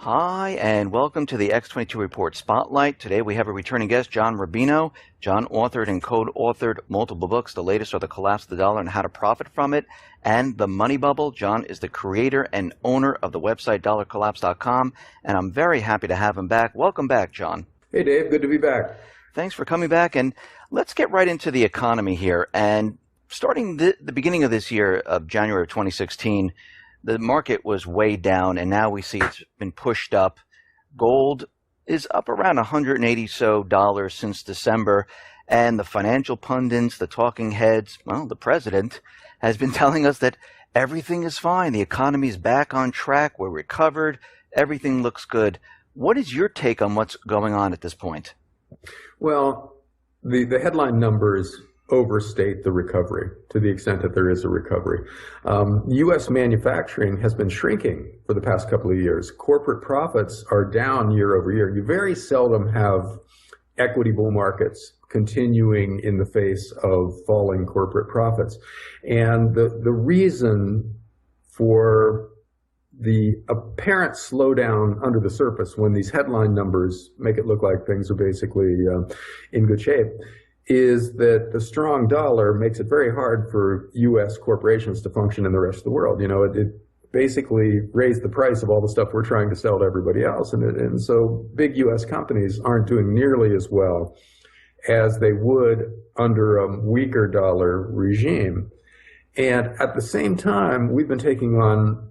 Hi, and welcome to the X22 Report Spotlight. Today we have a returning guest, John Rubino. John authored and co-authored multiple books. The latest are The Collapse of the Dollar and How to Profit from It, and The Money Bubble. John is the creator and owner of the website dollarcollapse.com, and I'm very happy to have him back. Welcome back, John. Hey, Dave. Good to be back. Thanks for coming back, and let's get right into the economy here. And starting the beginning of this year, of January of 2016, the market was way down, and now we see it's been pushed up. Gold is up around $180 since December, and the financial pundits, the talking heads, well, the president has been telling us that everything is fine. The economy's back on track. We're recovered. Everything looks good. What is your take on what's going on at this point? Well, the headline numbers overstate the recovery to the extent that there is a recovery. U.S. manufacturing has been shrinking for the past couple of years. Corporate profits are down year over year. You very seldom have equity bull markets continuing in the face of falling corporate profits. And the reason for the apparent slowdown under the surface when these headline numbers make it look like things are basically in good shape is that the strong dollar makes it very hard for U.S. corporations to function in the rest of the world. You know, it basically raised the price of all the stuff we're trying to sell to everybody else. And so big U.S. companies aren't doing nearly as well as they would under a weaker dollar regime. And at the same time, we've been taking on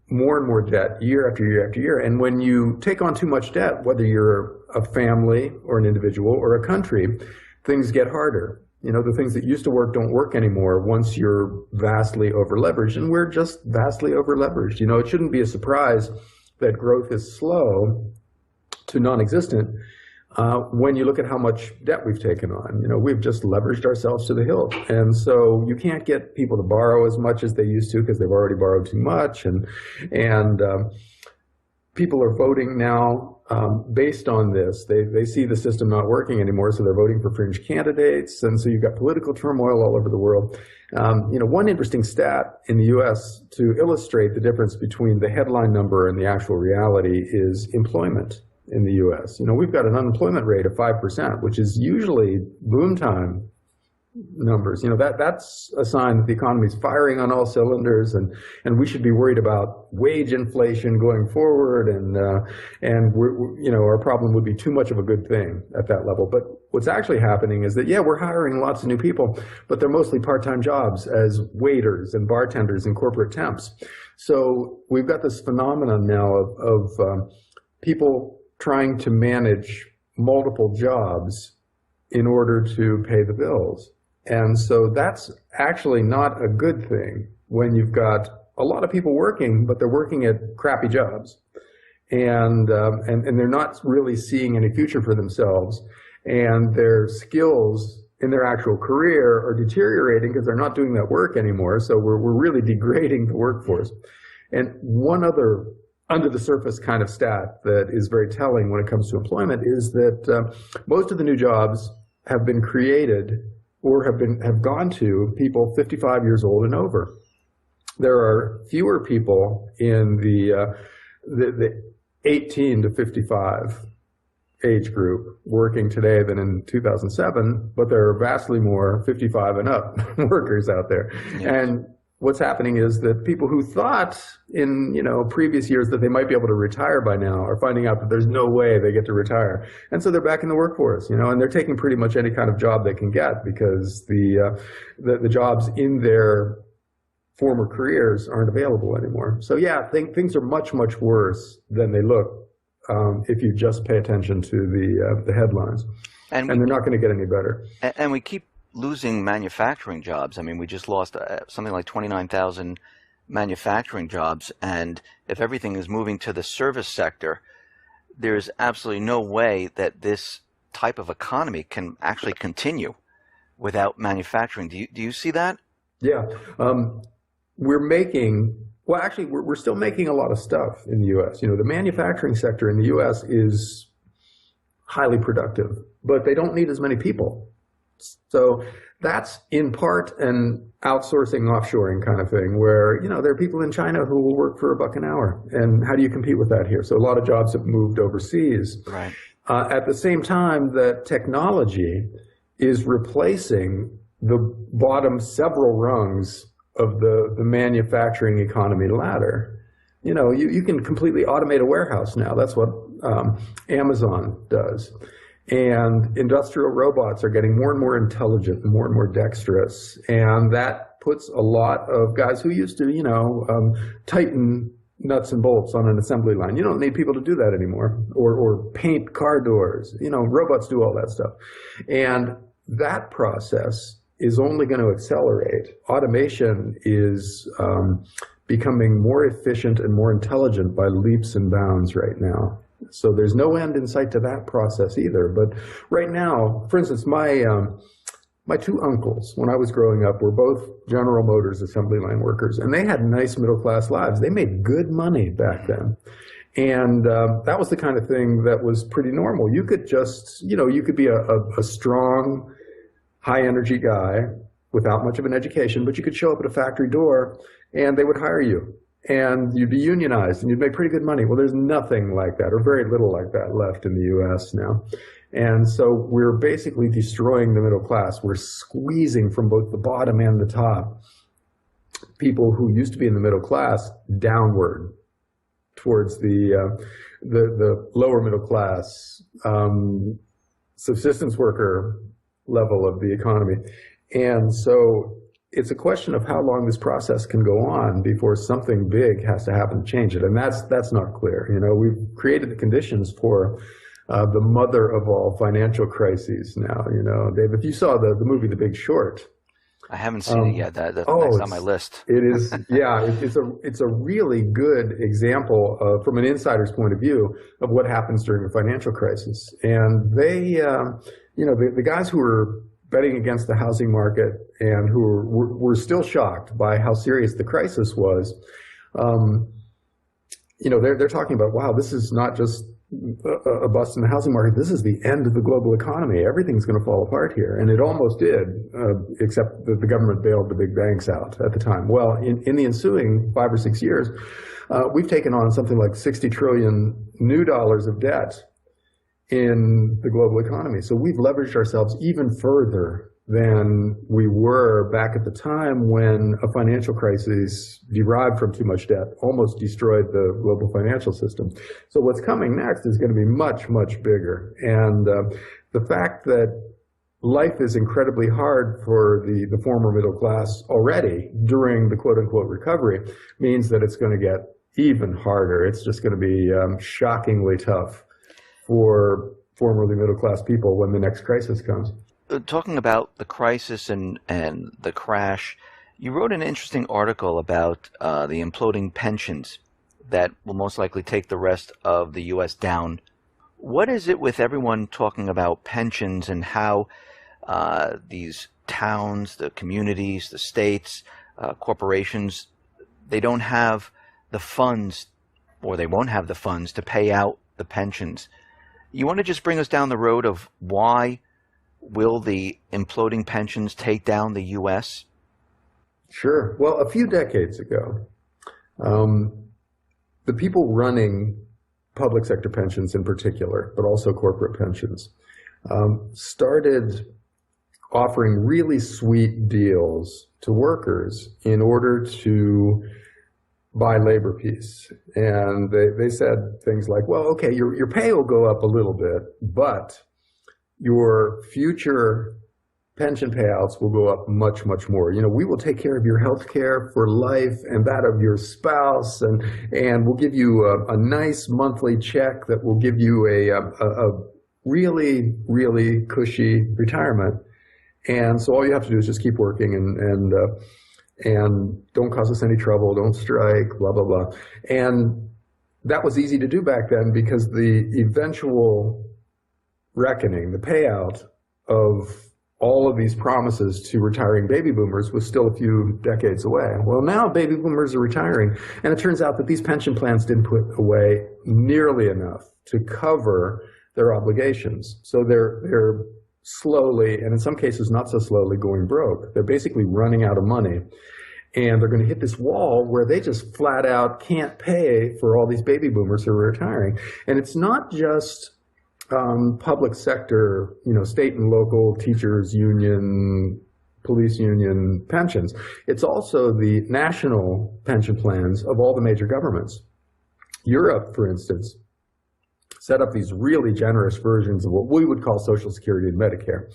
more and more debt year after year after year. And when you take on too much debt, whether you're a family or an individual or a country, things get harder. You know, the things that used to work don't work anymore once you're vastly over-leveraged, and we're just vastly over-leveraged. You know, it shouldn't be a surprise that growth is slow to non-existent when you look at how much debt we've taken on. You know, we've just leveraged ourselves to the hilt. And so you can't get people to borrow as much as they used to because they've already borrowed too much. And people are voting now based on this. They see the system not working anymore, so they're voting for fringe candidates. And so you've got political turmoil all over the world. You know, one interesting stat in the U.S. to illustrate the difference between the headline number and the actual reality is employment in the U.S. You know, we've got an unemployment rate of 5%, which is usually boom time numbers. You know, that's a sign that the economy is firing on all cylinders, and we should be worried about wage inflation going forward, and we're, you know, our problem would be too much of a good thing at that level. But what's actually happening is that, yeah, we're hiring lots of new people, but they're mostly part-time jobs as waiters and bartenders and corporate temps. So we've got this phenomenon now of people trying to manage multiple jobs in order to pay the bills. And so that's actually not a good thing when you've got a lot of people working, but they're working at crappy jobs. And they're not really seeing any future for themselves. And their skills in their actual career are deteriorating because they're not doing that work anymore. So we're really degrading the workforce. And one other under the surface kind of stat that is very telling when it comes to employment is that most of the new jobs have been created or have gone to people 55 years old and over. There are fewer people in the 18 to 55 age group working today than in 2007, but there are vastly more 55 and up workers out there. Yes. And what's happening is that people who thought in, you know, previous years that they might be able to retire by now are finding out that there's no way they get to retire. And so they're back in the workforce, you know, and they're taking pretty much any kind of job they can get because the jobs in their former careers aren't available anymore. So yeah, things are much, much worse than they look if you just pay attention to the headlines. And they're not going to get any better. And we keep losing manufacturing jobs. I mean, we just lost something like 29,000 manufacturing jobs. And if everything is moving to the service sector, there's absolutely no way that this type of economy can actually continue without manufacturing. Do you see that? Yeah. We're still making a lot of stuff in the U.S. You know, the manufacturing sector in the U.S. is highly productive, but they don't need as many people. So that's in part an outsourcing, offshoring kind of thing where, there are people in China who will work for $1 an hour. And how do you compete with that here? So a lot of jobs have moved overseas. Right. At the same time that technology is replacing the bottom several rungs of the manufacturing economy ladder. You can completely automate a warehouse now. That's what Amazon does. And industrial robots are getting more and more intelligent and more dexterous. And that puts a lot of guys who used to, tighten nuts and bolts on an assembly line. You don't need people to do that anymore. Or paint car doors. Robots do all that stuff. And that process is only going to accelerate. Automation is becoming more efficient and more intelligent by leaps and bounds right now. So there's no end in sight to that process either. But right now, for instance, my two uncles, when I was growing up, were both General Motors assembly line workers, and they had nice middle-class lives. They made good money back then. And that was the kind of thing that was pretty normal. You could just, you could be a strong, high-energy guy without much of an education, but you could show up at a factory door, and they would hire you. And you'd be unionized, and you'd make pretty good money. Well, there's nothing like that, or very little like that left in the U.S. now. And so we're basically destroying the middle class. We're squeezing from both the bottom and the top people who used to be in the middle class downward towards the lower middle class, subsistence worker level of the economy. And so it's a question of how long this process can go on before something big has to happen to change it. And that's not clear. We've created the conditions for the mother of all financial crises now. Dave, if you saw the movie The Big Short. I haven't seen it yet. That's next on my list. It is, yeah. It's a really good example from an insider's point of view of what happens during a financial crisis. And they, the guys who were betting against the housing market and who were still shocked by how serious the crisis was, they're talking about, wow, this is not just a bust in the housing market. This is the end of the global economy. Everything's going to fall apart here. And it almost did, except that the government bailed the big banks out at the time. Well, in the ensuing 5 or 6 years, we've taken on something like 60 trillion new dollars of debt in the global economy. So we've leveraged ourselves even further than we were back at the time when a financial crisis derived from too much debt almost destroyed the global financial system. So what's coming next is going to be much, much bigger. And the fact that life is incredibly hard for the former middle class already during the quote-unquote recovery means that it's going to get even harder. It's just going to be shockingly tough for formerly middle-class people when the next crisis comes. Talking about the crisis and the crash, you wrote an interesting article about the imploding pensions that will most likely take the rest of the U.S. down. What is it with everyone talking about pensions and how these towns, the communities, the states, corporations, they don't have the funds, or they won't have the funds to pay out the pensions? You want to just bring us down the road of why will the imploding pensions take down the U.S.? Sure. Well, a few decades ago, the people running public sector pensions in particular, but also corporate pensions, started offering really sweet deals to workers in order to buy labor peace. And they said things like, well, okay, your pay will go up a little bit, but your future pension payouts will go up much, much more. We will take care of your health care for life and that of your spouse, and we'll give you a nice monthly check that will give you a really, really cushy retirement. And so all you have to do is just keep working and don't cause us any trouble, don't strike, blah, blah, blah. And that was easy to do back then because the eventual reckoning, the payout of all of these promises to retiring baby boomers was still a few decades away. Well, now baby boomers are retiring, and it turns out that these pension plans didn't put away nearly enough to cover their obligations. So they're slowly, and in some cases not so slowly, going broke. They're basically running out of money. And they're going to hit this wall where they just flat out can't pay for all these baby boomers who are retiring. And it's not just public sector, state and local teachers union, police union pensions. It's also the national pension plans of all the major governments. Europe, for instance, set up these really generous versions of what we would call Social Security and Medicare,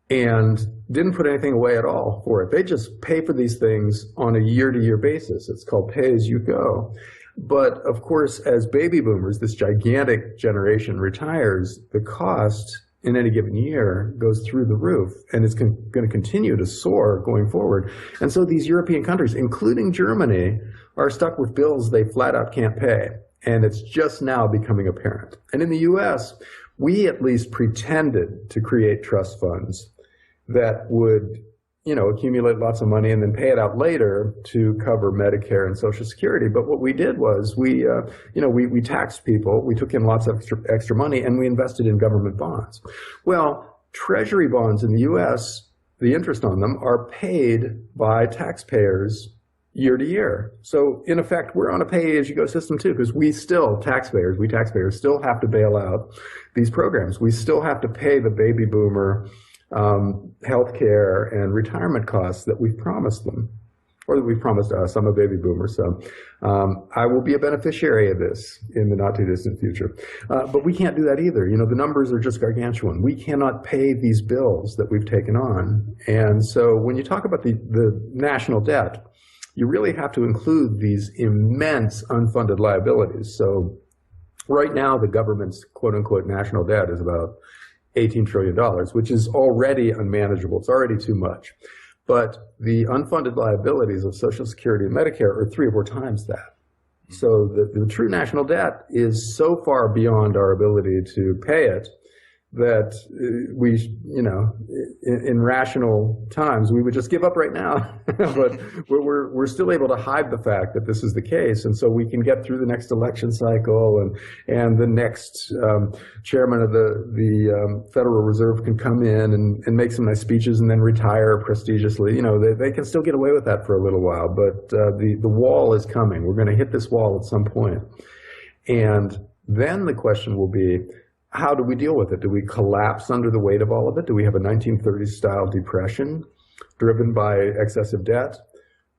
and didn't put anything away at all for it. They just pay for these things on a year-to-year basis. It's called pay-as-you-go. But of course, as baby boomers, this gigantic generation retires, the cost in any given year goes through the roof, and it's going to continue to soar going forward. And so these European countries, including Germany, are stuck with bills they flat out can't pay. And it's just now becoming apparent. And in the US, we at least pretended to create trust funds that would, accumulate lots of money and then pay it out later to cover Medicare and Social Security. But what we did was we taxed people, we took in lots of extra money, and we invested in government bonds. Well, Treasury bonds in the US, the interest on them are paid by taxpayers year to year. So in effect, we're on a pay-as-you-go system too, because we taxpayers still have to bail out these programs. We still have to pay the baby boomer healthcare and retirement costs that we've promised them, or that we've promised us. I'm a baby boomer, so I will be a beneficiary of this in the not too distant future. But we can't do that either. The numbers are just gargantuan. We cannot pay these bills that we've taken on. And so when you talk about the national debt, you really have to include these immense unfunded liabilities. So right now, the government's quote-unquote national debt is about $18 trillion, which is already unmanageable. It's already too much. But the unfunded liabilities of Social Security and Medicare are 3 or 4 times that. So the true national debt is so far beyond our ability to pay it that we, in rational times, we would just give up right now. But we're still able to hide the fact that this is the case, and so we can get through the next election cycle, and the next chairman of the Federal Reserve can come in and make some nice speeches and then retire prestigiously. They can still get away with that for a little while, but the wall is coming. We're going to hit this wall at some point, and then the question will be, how do we deal with it? Do we collapse under the weight of all of it? Do we have a 1930s style depression driven by excessive debt?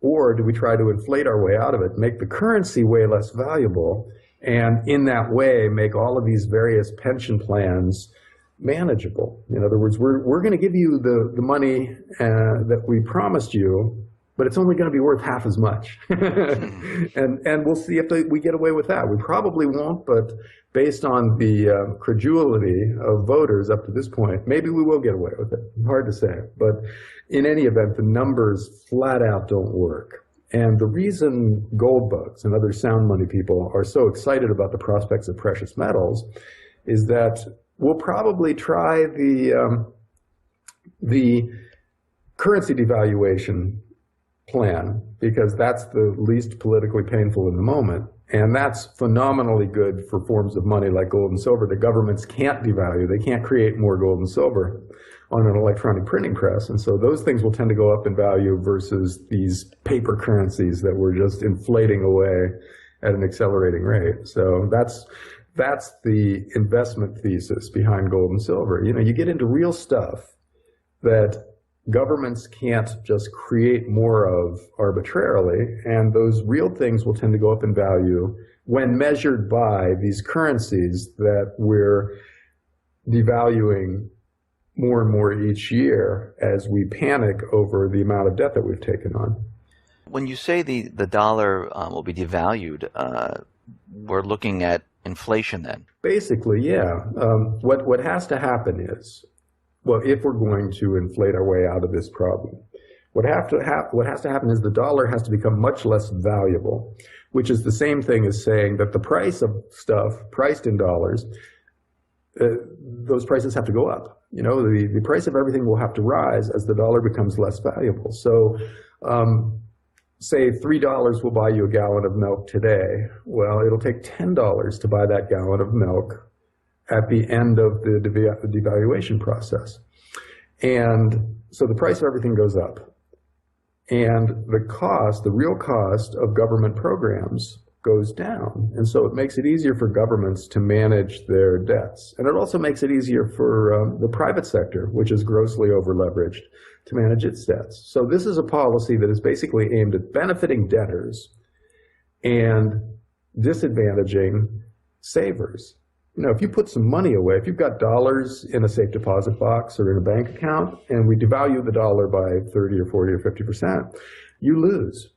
Or do we try to inflate our way out of it, make the currency way less valuable, and in that way make all of these various pension plans manageable? In other words, we're going to give you the money that we promised you, but it's only going to be worth half as much. and we'll see if we get away with that. We probably won't, but based on the credulity of voters up to this point, maybe we will get away with it. Hard to say. But in any event, the numbers flat out don't work. And the reason gold bugs and other sound money people are so excited about the prospects of precious metals is that we'll probably try the currency devaluation plan, because that's the least politically painful in the moment. And that's phenomenally good for forms of money like gold and silver. The governments can't devalue. They can't create more gold and silver on an electronic printing press. And so those things will tend to go up in value versus these paper currencies that we're just inflating away at an accelerating rate. So that's the investment thesis behind gold and silver. You get into real stuff that governments can't just create more of arbitrarily, and those real things will tend to go up in value when measured by these currencies that we're devaluing more and more each year as we panic over the amount of debt that we've taken on. When you say the dollar will be devalued, we're looking at inflation then? Basically, yeah. What has to happen is, well, if we're going to inflate our way out of this problem, what has to happen is the dollar has to become much less valuable, which is the same thing as saying that the price of stuff priced in dollars, those prices have to go up. The price of everything will have to rise as the dollar becomes less valuable. So, say $3 will buy you a gallon of milk today. Well, it'll take $10 to buy that gallon of milk at the end of the devaluation process. And so the price of everything goes up. And the cost, the real cost of government programs goes down. And so it makes it easier for governments to manage their debts. And it also makes it easier for the private sector, which is grossly over-leveraged, to manage its debts. So this is a policy that is basically aimed at benefiting debtors and disadvantaging savers. You know, if you put some money away, if you've got dollars in a safe deposit box or in a bank account, and we devalue the dollar by 30 or 40 or 50%, you lose.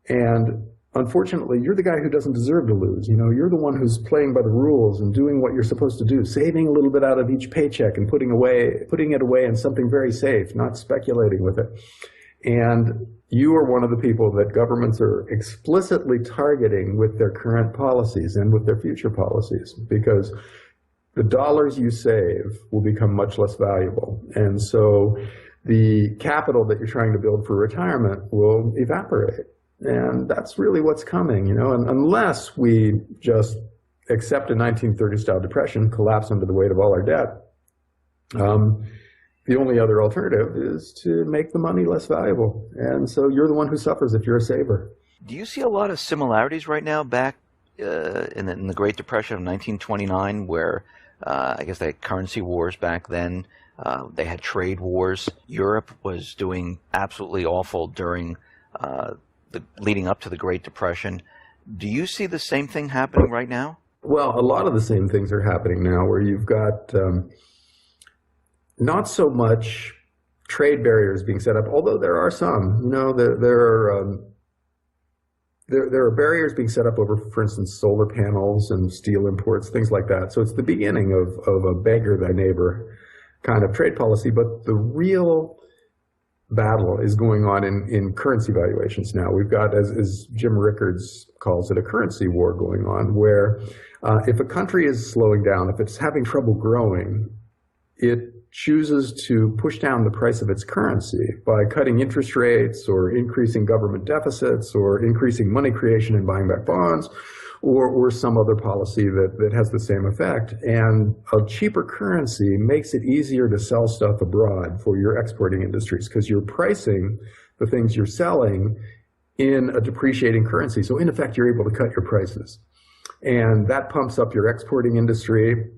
And unfortunately, you're the guy who doesn't deserve to lose. You know, you're the one who's playing by the rules and doing what you're supposed to do, saving a little bit out of each paycheck and putting it away in something very safe, not speculating with it. And you are one of the people that governments are explicitly targeting with their current policies and with their future policies, because the dollars you save will become much less valuable. And so the capital that you're trying to build for retirement will evaporate. And that's really what's coming, you know, and unless we just accept a 1930s-style depression, collapse under the weight of all our debt, the only other alternative is to make the money less valuable. And so you're the one who suffers if you're a saver. Do you see a lot of similarities right now back in the Great Depression of 1929, where I guess they had currency wars back then? They had trade wars. Europe was doing absolutely awful during leading up to the Great Depression. Do you see the same thing happening right now? Well, a lot of the same things are happening now, where you've got not so much trade barriers being set up, although there are some. You know, there are barriers being set up over, for instance, solar panels and steel imports, things like that. So it's the beginning of a beggar thy neighbor kind of trade policy, but the real battle is going on in currency valuations now. We've got, as Jim Rickards calls it, a currency war going on, where if a country is slowing down, if it's having trouble growing, it chooses to push down the price of its currency by cutting interest rates or increasing government deficits or increasing money creation and buying back bonds, or some other policy that has the same effect. And a cheaper currency makes it easier to sell stuff abroad for your exporting industries, because you're pricing the things you're selling in a depreciating currency. So in effect, you're able to cut your prices. And that pumps up your exporting industry,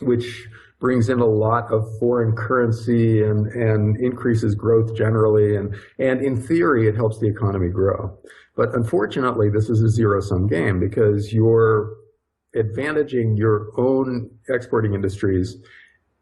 which brings in a lot of foreign currency and increases growth generally. And in theory, it helps the economy grow. But unfortunately, this is a zero-sum game, because you're advantaging your own exporting industries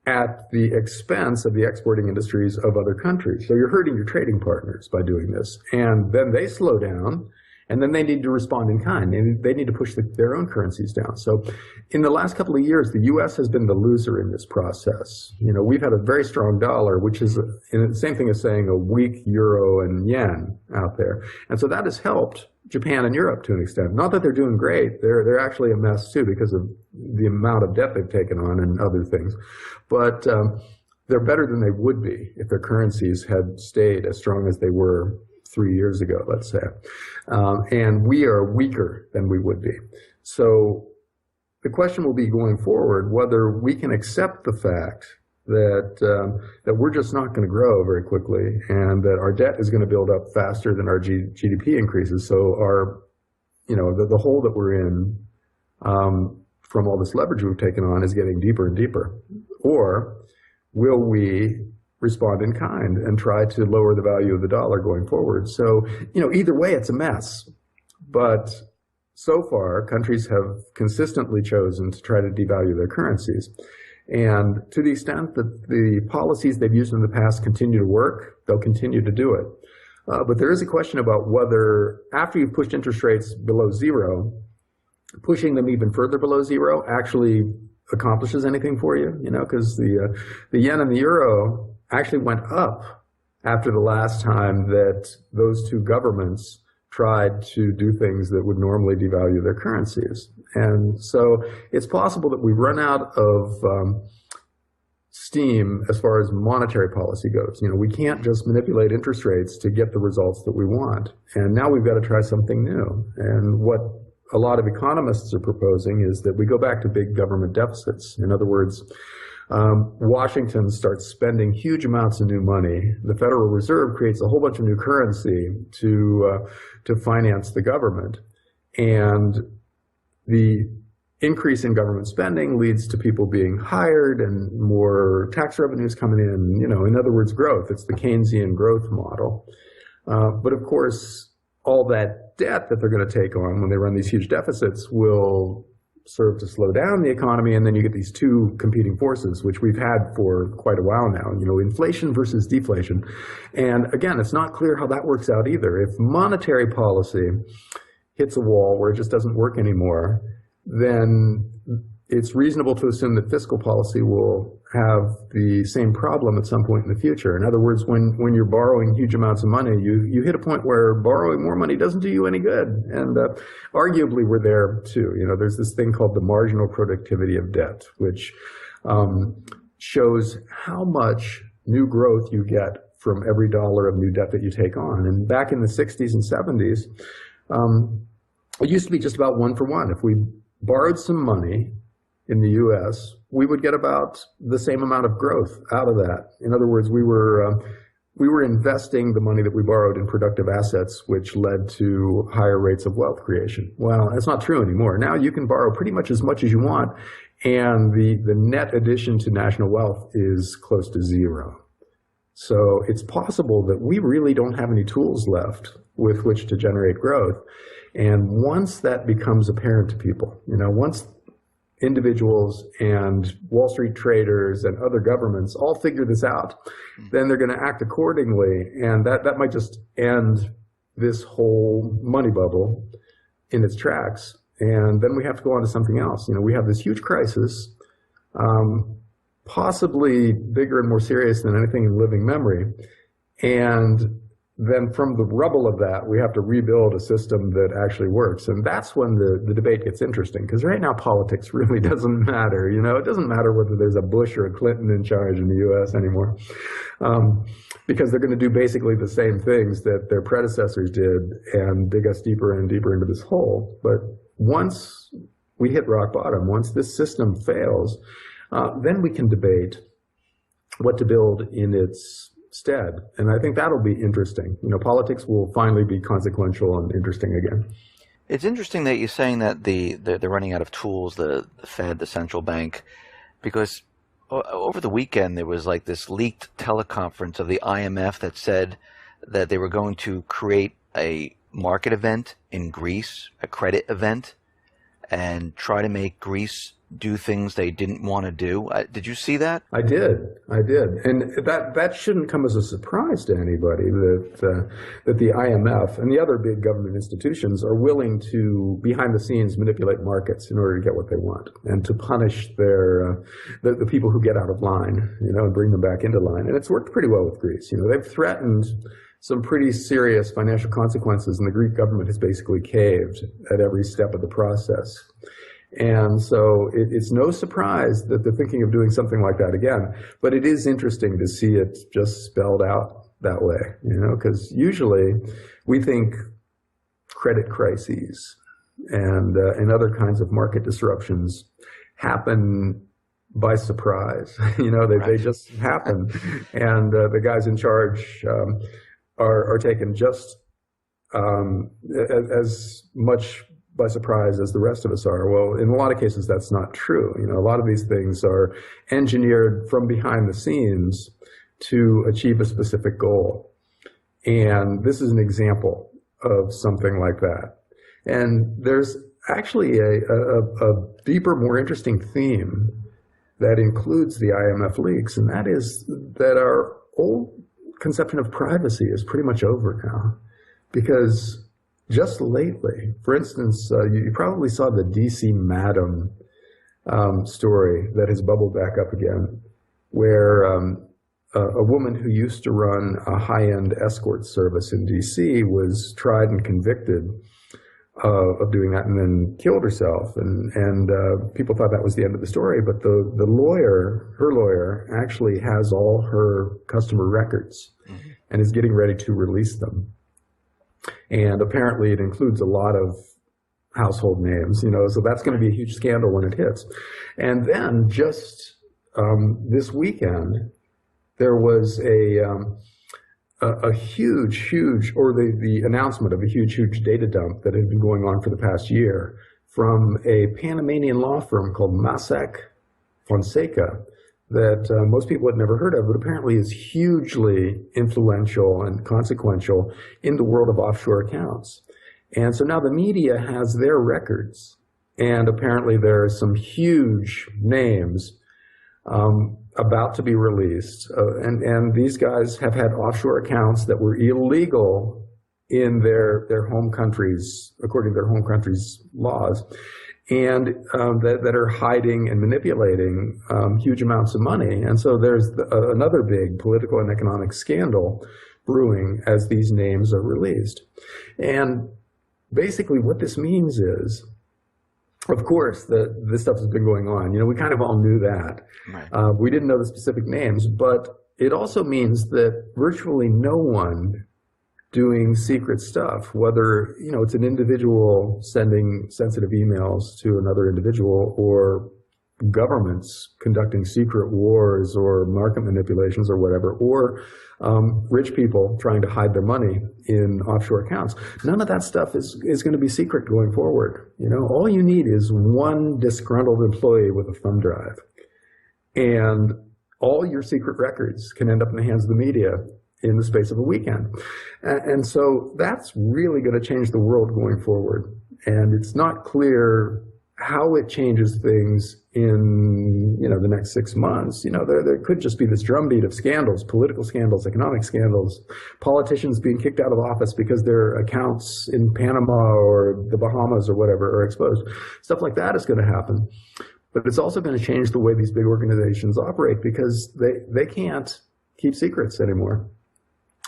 at the expense of the exporting industries of other countries. So you're hurting your trading partners by doing this. And then they slow down, and then they need to respond in kind, and they need to push their own currencies down. So in the last couple of years, the U.S. has been the loser in this process. You know, we've had a very strong dollar, which is the same thing as saying a weak euro and yen out there. And so that has helped Japan and Europe to an extent. Not that they're doing great. They're actually a mess too, because of the amount of debt they've taken on and other things. But they're better than they would be if their currencies had stayed as strong as they were 3 years ago, let's say. And we are weaker than we would be. So the question will be going forward whether we can accept the fact that we're just not going to grow very quickly, and that our debt is going to build up faster than our GDP increases. So our, the hole that we're in from all this leverage we've taken on is getting deeper and deeper. Or will we respond in kind and try to lower the value of the dollar going forward? So, either way, it's a mess. But so far, countries have consistently chosen to try to devalue their currencies. And to the extent that the policies they've used in the past continue to work, they'll continue to do it. But there is a question about whether, after you've pushed interest rates below zero, pushing them even further below zero actually accomplishes anything for you, because the yen and the euro actually went up after the last time that those two governments tried to do things that would normally devalue their currencies. And so it's possible that we run out of steam as far as monetary policy goes. We can't just manipulate interest rates to get the results that we want. And now we've got to try something new. And what a lot of economists are proposing is that we go back to big government deficits. In other words, Washington starts spending huge amounts of new money. The Federal Reserve creates a whole bunch of new currency to finance the government. And the increase in government spending leads to people being hired and more tax revenues coming in. In other words, growth. It's the Keynesian growth model. But of course, all that debt that they're going to take on when they run these huge deficits will serve to slow down the economy, and then you get these two competing forces, which we've had for quite a while now, inflation versus deflation. And again, it's not clear how that works out either. If monetary policy hits a wall where it just doesn't work anymore, then it's reasonable to assume that fiscal policy will have the same problem at some point in the future. In other words, when you're borrowing huge amounts of money, you hit a point where borrowing more money doesn't do you any good. And arguably, we're there too. There's this thing called the marginal productivity of debt, which shows how much new growth you get from every dollar of new debt that you take on. And back in the 60s and 70s, it used to be just about 1 for 1. If we borrowed some money in the U.S., we would get about the same amount of growth out of that. In other words, we were investing the money that we borrowed in productive assets, which led to higher rates of wealth creation. Well, that's not true anymore. Now you can borrow pretty much as you want, and the net addition to national wealth is close to zero. So it's possible that we really don't have any tools left with which to generate growth. And once that becomes apparent to people, once individuals and Wall Street traders and other governments all figure this out, then they're going to act accordingly. And that might just end this whole money bubble in its tracks. And then we have to go on to something else. We have this huge crisis, possibly bigger and more serious than anything in living memory. And then from the rubble of that, we have to rebuild a system that actually works. And that's when the debate gets interesting, because right now politics really doesn't matter. It doesn't matter whether there's a Bush or a Clinton in charge in the U.S. anymore, because they're going to do basically the same things that their predecessors did and dig us deeper and deeper into this hole. But once we hit rock bottom, once this system fails, then we can debate what to build in its stead. And I think that'll be interesting. Politics will finally be consequential and interesting again. It's interesting that you're saying that they're running out of tools, the Fed, the central bank, because over the weekend there was like this leaked teleconference of the IMF that said that they were going to create a market event in Greece, a credit event, and try to make Greece do things they didn't want to do. Did you see that? I did. And that shouldn't come as a surprise to anybody that the IMF and the other big government institutions are willing to, behind the scenes, manipulate markets in order to get what they want and to punish the people who get out of line, and bring them back into line. And it's worked pretty well with Greece. They've threatened some pretty serious financial consequences, and the Greek government has basically caved at every step of the process. And so it's no surprise that they're thinking of doing something like that again. But it is interesting to see it just spelled out that way, because usually we think credit crises and other kinds of market disruptions happen by surprise. They just happen. And the guys in charge are taken just as much by surprise as the rest of us are. Well, in a lot of cases, that's not true. A lot of these things are engineered from behind the scenes to achieve a specific goal. And this is an example of something like that. And there's actually a deeper, more interesting theme that includes the IMF leaks, and that is that our old conception of privacy is pretty much over now. Because just lately, for instance, you probably saw the DC Madam story that has bubbled back up again, where a woman who used to run a high-end escort service in DC was tried and convicted of doing that and then killed herself. And people thought that was the end of the story, but the lawyer, her lawyer, actually has all her customer records and is getting ready to release them. And apparently it includes a lot of household names, so that's going to be a huge scandal when it hits. And then just this weekend, there was a huge, or the announcement of a huge data dump that had been going on for the past year from a Panamanian law firm called Mossack Fonseca that most people had never heard of, but apparently is hugely influential and consequential in the world of offshore accounts. And so now the media has their records, and apparently there are some huge names about to be released. And these guys have had offshore accounts that were illegal in their home countries, according to their home countries' laws, and that are hiding and manipulating huge amounts of money. And so there's another big political and economic scandal brewing as these names are released. And basically what this means is, of course, this stuff has been going on. We kind of all knew that. Right. We didn't know the specific names, but it also means that virtually no one doing secret stuff, whether it's an individual sending sensitive emails to another individual, or governments conducting secret wars or market manipulations or whatever, or rich people trying to hide their money in offshore accounts. None of that stuff is going to be secret going forward. All you need is one disgruntled employee with a thumb drive, and all your secret records can end up in the hands of the media in the space of a weekend. And so that's really going to change the world going forward. And it's not clear how it changes things in, the next 6 months. There could just be this drumbeat of scandals, political scandals, economic scandals, politicians being kicked out of office because their accounts in Panama or the Bahamas or whatever are exposed. Stuff like that is going to happen. But it's also going to change the way these big organizations operate, because they can't keep secrets anymore.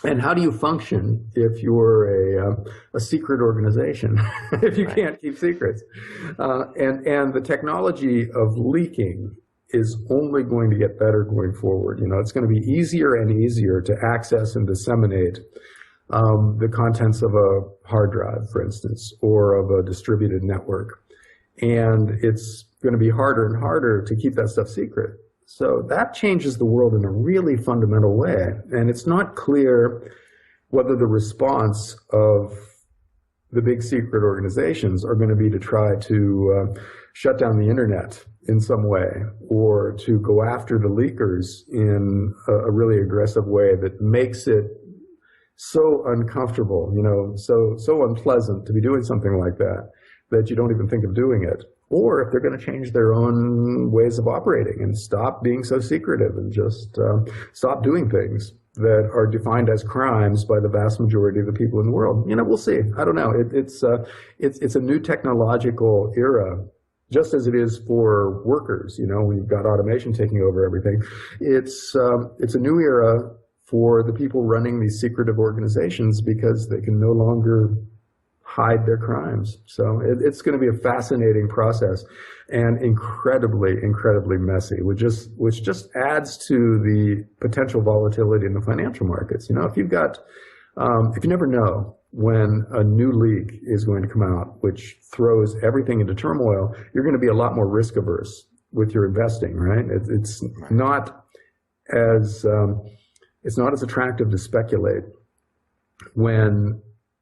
And how do you function if you're a secret organization, if you can't keep secrets? And the technology of leaking is only going to get better going forward. It's going to be easier and easier to access and disseminate the contents of a hard drive, for instance, or of a distributed network. And it's going to be harder and harder to keep that stuff secret. So that changes the world in a really fundamental way. And it's not clear whether the response of the big secret organizations are going to be to try to shut down the internet in some way, or to go after the leakers in a really aggressive way that makes it so uncomfortable, so unpleasant to be doing something like that, that you don't even think of doing it. Or if they're going to change their own ways of operating and stop being so secretive and just stop doing things that are defined as crimes by the vast majority of the people in the world. We'll see. I don't know. It's a new technological era, just as it is for workers. When you've got automation taking over everything, it's a new era for the people running these secretive organizations, because they can no longer hide their crimes. So it's going to be a fascinating process, and incredibly messy, which just adds to the potential volatility in the financial markets. If you never know when a new leak is going to come out, which throws everything into turmoil, you're going to be a lot more risk averse with your investing, right? It's not as attractive to speculate when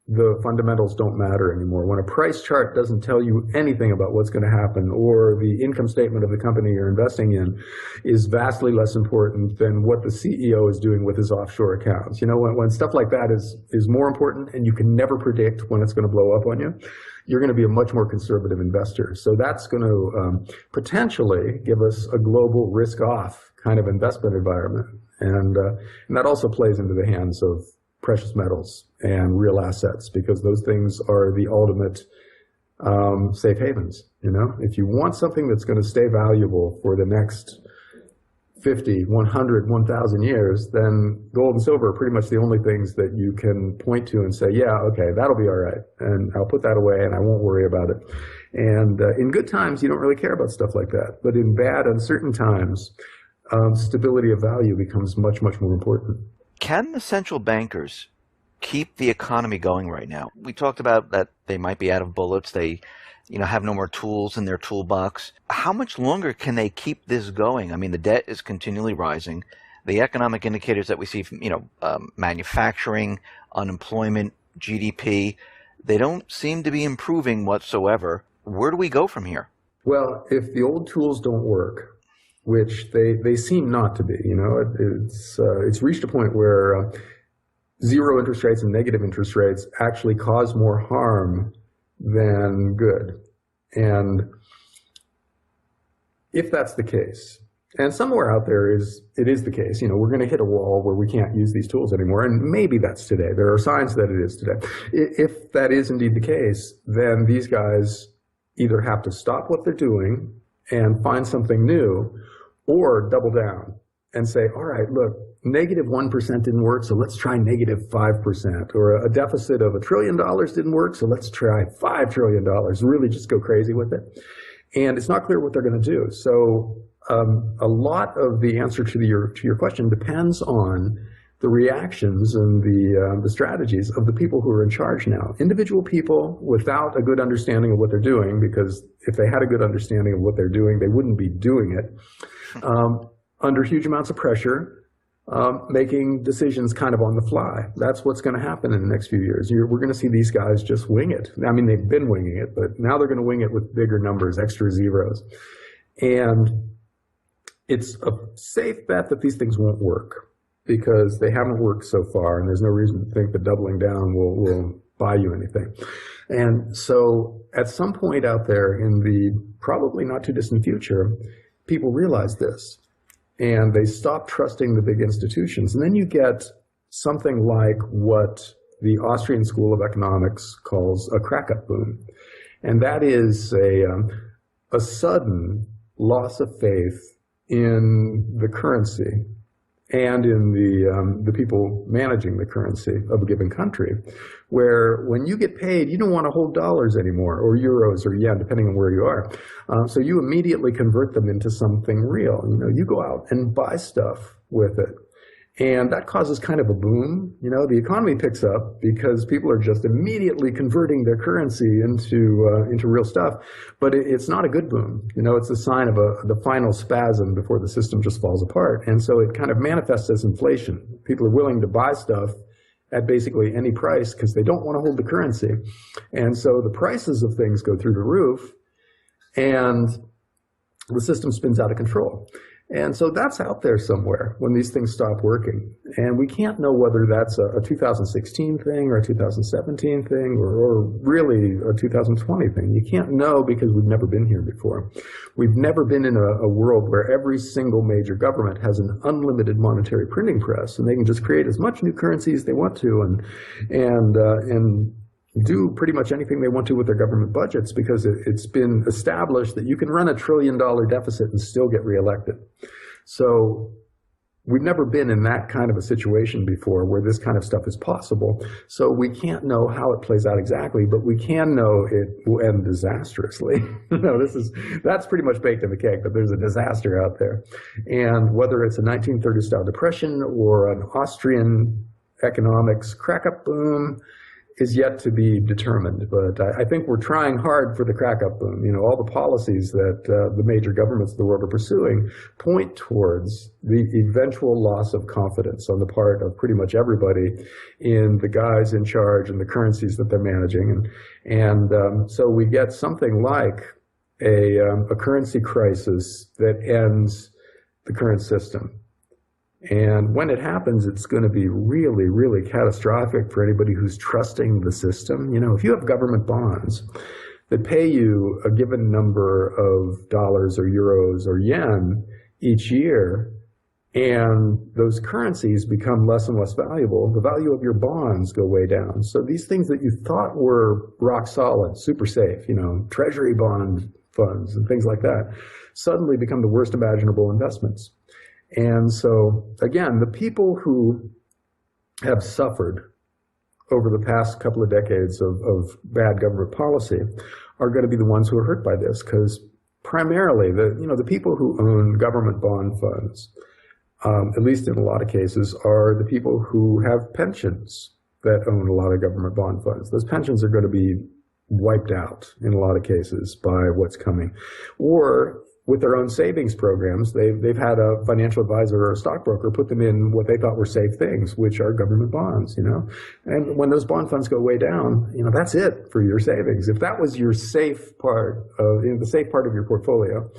the fundamentals don't matter anymore. When a price chart doesn't tell you anything about what's going to happen, or the income statement of the company you're investing in is vastly less important than what the CEO is doing with his offshore accounts. When stuff like that is more important, and you can never predict when it's going to blow up on you, you're going to be a much more conservative investor. So that's going to potentially give us a global risk-off kind of investment environment. And that also plays into the hands of precious metals and real assets, because those things are the ultimate safe havens. If you want something that's going to stay valuable for the next 50, 100, 1,000 years, then gold and silver are pretty much the only things that you can point to and say, yeah, okay, that'll be all right, and I'll put that away and I won't worry about it. And in good times, you don't really care about stuff like that. But in bad, uncertain times, stability of value becomes much more important. Can the central bankers keep the economy going right now? We talked about that they might be out of bullets. They have no more tools in their toolbox. How much longer can they keep this going? I mean, the debt is continually rising. The economic indicators that we see from, manufacturing, unemployment, GDP, they don't seem to be improving whatsoever. Where do we go from here? Well, if the old tools don't work, which they seem not to be, it's reached a point where zero interest rates and negative interest rates actually cause more harm than good. And if that's the case, and somewhere out there it is the case, we're going to hit a wall where we can't use these tools anymore, and maybe that's today. There are signs that it is today. If that is indeed the case, then these guys either have to stop what they're doing and find something new, or double down and say, all right, look, negative 1% didn't work, so let's try negative 5%. Or a deficit of $1 trillion didn't work, so let's try $5 trillion. Really just go crazy with it. And it's not clear what they're going to do. So a lot of the answer to your question depends on the reactions and the strategies of the people who are in charge now. Individual people without a good understanding of what they're doing, because if they had a good understanding of what they're doing, they wouldn't be doing it, under huge amounts of pressure, making decisions kind of on the fly. That's what's going to happen in the next few years. We're going to see these guys just wing it. I mean, they've been winging it, but now they're going to wing it with bigger numbers, extra zeros. And it's a safe bet that these things won't work, because they haven't worked so far, and there's no reason to think that doubling down will buy you anything. And so at some point out there in the probably not too distant future, people realize this, and they stop trusting the big institutions. And then you get something like what the Austrian School of Economics calls a crack-up boom. And that is a sudden loss of faith in the currency and in the people managing the currency of a given country, where when you get paid, you don't want to hold dollars anymore, or euros or yen, depending on where you are. So you immediately convert them into something real. You go out and buy stuff with it. And that causes kind of a boom. The economy picks up because people are just immediately converting their currency into real stuff. But it's not a good boom. It's a sign of the final spasm before the system just falls apart. And so it kind of manifests as inflation. People are willing to buy stuff at basically any price because they don't want to hold the currency. And so the prices of things go through the roof, and the system spins out of control. And so that's out there somewhere when these things stop working. And we can't know whether that's a 2016 thing or a 2017 thing or really a 2020 thing. You can't know because we've never been here before. We've never been in a world where every single major government has an unlimited monetary printing press, and they can just create as much new currency as they want to and do pretty much anything they want to with their government budgets, because it's been established that you can run $1 trillion deficit and still get reelected. So we've never been in that kind of a situation before where this kind of stuff is possible. So we can't know how it plays out exactly, but we can know it will end disastrously. That's pretty much baked in the cake, that there's a disaster out there. And whether it's a 1930s style depression or an Austrian economics crack-up boom is yet to be determined. But I think we're trying hard for the crack-up boom. All the policies that the major governments of the world are pursuing point towards the eventual loss of confidence on the part of pretty much everybody in the guys in charge and the currencies that they're managing. And so we get something like a currency crisis that ends the current system. And when it happens, it's going to be really, really catastrophic for anybody who's trusting the system. If you have government bonds that pay you a given number of dollars or euros or yen each year, and those currencies become less and less valuable, the value of your bonds go way down. So these things that you thought were rock solid, super safe, treasury bond funds and things like that, suddenly become the worst imaginable investments. And so, again, the people who have suffered over the past couple of decades of bad government policy are going to be the ones who are hurt by this, because primarily the people who own government bond funds, at least in a lot of cases, are the people who have pensions that own a lot of government bond funds. Those pensions are going to be wiped out in a lot of cases by what's coming. Or with their own savings programs, they've had a financial advisor or a stockbroker put them in what they thought were safe things, which are government bonds, And when those bond funds go way down, that's it for your savings. If that was your safe part of the safe part of your portfolio,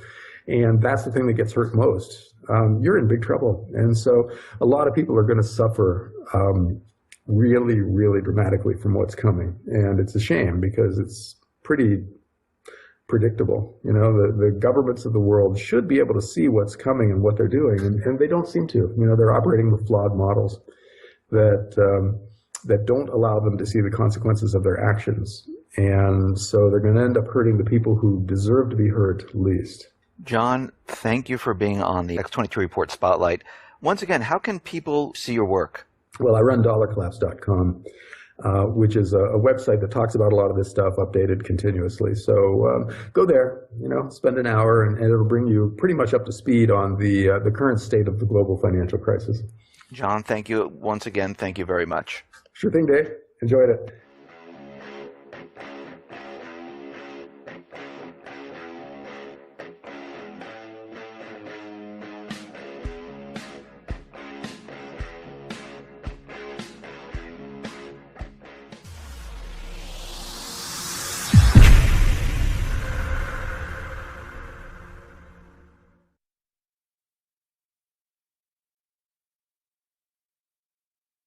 and that's the thing that gets hurt most, you're in big trouble. And so a lot of people are going to suffer really, really dramatically from what's coming. And it's a shame because it's pretty predictable. The governments of the world should be able to see what's coming and what they're doing, and they don't seem to. They're operating with flawed models that don't allow them to see the consequences of their actions. And so they're going to end up hurting the people who deserve to be hurt least. John, thank you for being on the X22 Report Spotlight. Once again, how can people see your work? Well, I run dollarcollapse.com. Which is a website that talks about a lot of this stuff, updated continuously. So go there, spend an hour, and it'll bring you pretty much up to speed on the current state of the global financial crisis. John, thank you once again. Thank you very much. Sure thing, Dave. Enjoyed it.